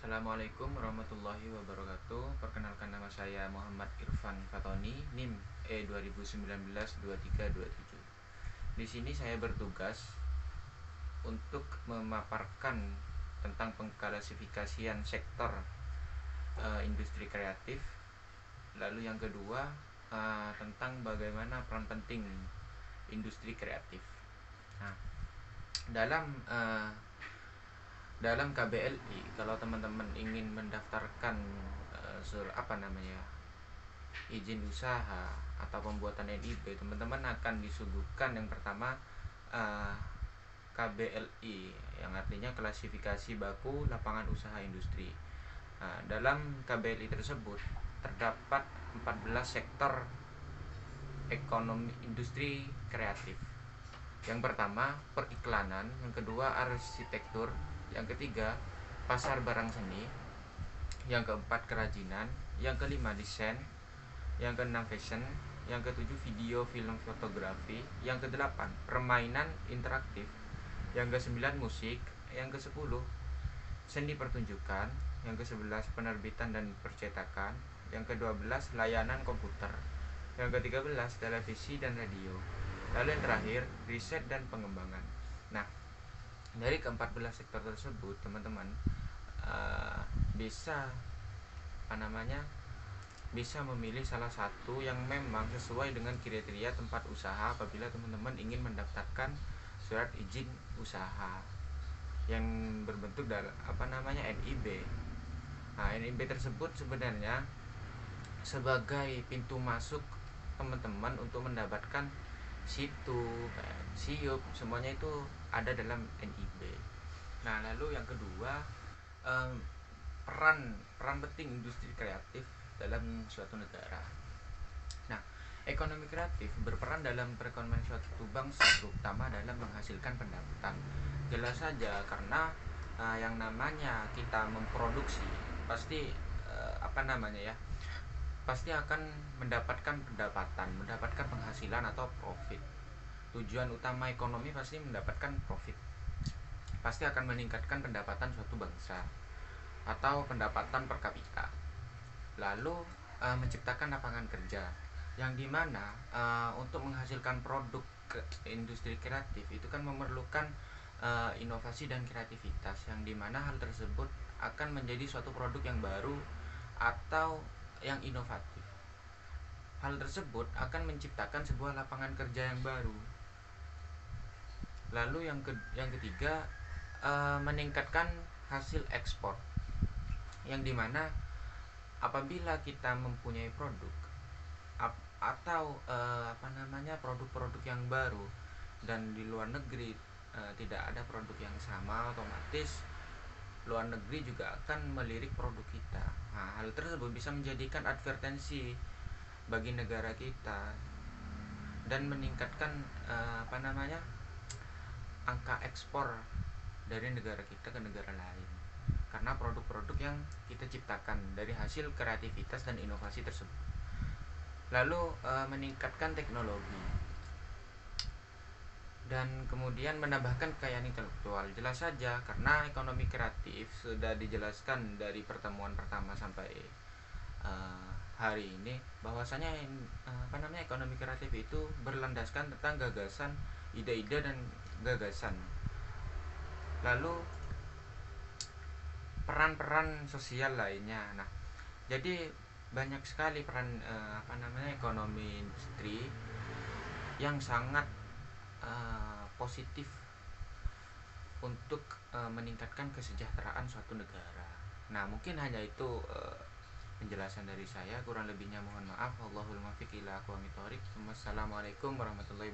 Assalamualaikum warahmatullahi wabarakatuh. Perkenalkan, nama saya Muhammad Irfan Fatoni, NIM E2019-2327. Di sini saya bertugas untuk memaparkan tentang pengklasifikasian sektor industri kreatif. Lalu yang kedua, tentang bagaimana peran penting industri kreatif. Nah, dalam KBLI, kalau teman-teman ingin mendaftarkan izin usaha atau pembuatan NIB, teman-teman akan disuguhkan yang pertama KBLI, yang artinya klasifikasi baku lapangan usaha industri. Dalam KBLI tersebut terdapat 14 sektor ekonomi industri kreatif. Yang pertama periklanan, yang kedua arsitektur, yang ketiga pasar barang seni, yang keempat kerajinan, yang kelima desain, yang keenam fashion, yang ketujuh video film fotografi, yang kedelapan permainan interaktif, yang kesembilan musik, yang kesepuluh seni pertunjukan, yang kesebelas penerbitan dan percetakan, yang kedua belas layanan komputer, yang ke-13 televisi dan radio, lalu yang terakhir riset dan pengembangan. Nah, dari ke-14 sektor tersebut teman-teman bisa memilih salah satu yang memang sesuai dengan kriteria tempat usaha apabila teman-teman ingin mendaftarkan surat izin usaha yang berbentuk NIB. Nah, NIB tersebut sebenarnya sebagai pintu masuk teman-teman untuk mendapatkan situ, siup, semuanya itu ada dalam NIB. Nah, lalu yang kedua, peran penting industri kreatif dalam suatu negara. Nah, ekonomi kreatif berperan dalam perekonomian suatu bangsa, terutama dalam menghasilkan pendapatan. Jelas saja, karena yang namanya kita memproduksi pasti pasti akan mendapatkan pendapatan, mendapatkan penghasilan atau profit. Tujuan utama ekonomi pasti mendapatkan profit, pasti akan meningkatkan pendapatan suatu bangsa atau pendapatan per kapita, lalu menciptakan lapangan kerja, yang dimana untuk menghasilkan produk industri kreatif itu kan memerlukan inovasi dan kreativitas, yang dimana hal tersebut akan menjadi suatu produk yang baru atau yang inovatif. Hal tersebut akan menciptakan sebuah lapangan kerja yang baru. Lalu yang ketiga, meningkatkan hasil ekspor, yang dimana apabila kita mempunyai produk atau produk-produk yang baru dan di luar negeri tidak ada produk yang sama, otomatis luar negeri juga akan melirik produk kita. Nah, hal tersebut bisa menjadikan advertensi bagi negara kita dan meningkatkan angka ekspor dari negara kita ke negara lain, karena produk-produk yang kita ciptakan dari hasil kreativitas dan inovasi tersebut. Lalu meningkatkan teknologi dan kemudian menambahkan kekayaan intelektual. Jelas saja, karena ekonomi kreatif sudah dijelaskan dari pertemuan pertama sampai hari ini, bahwasanya ekonomi kreatif itu berlandaskan tentang gagasan, ide-ide dan gagasan. Lalu peran-peran sosial lainnya. Nah, jadi banyak sekali peran ekonomi industri yang sangat positif untuk meningkatkan kesejahteraan suatu negara. Nah, mungkin hanya itu penjelasan dari saya, kurang lebihnya mohon maaf. Wallahul muwaffiq ila aqwamit thoriq. Wassalamualaikum warahmatullahi wabarakatuh.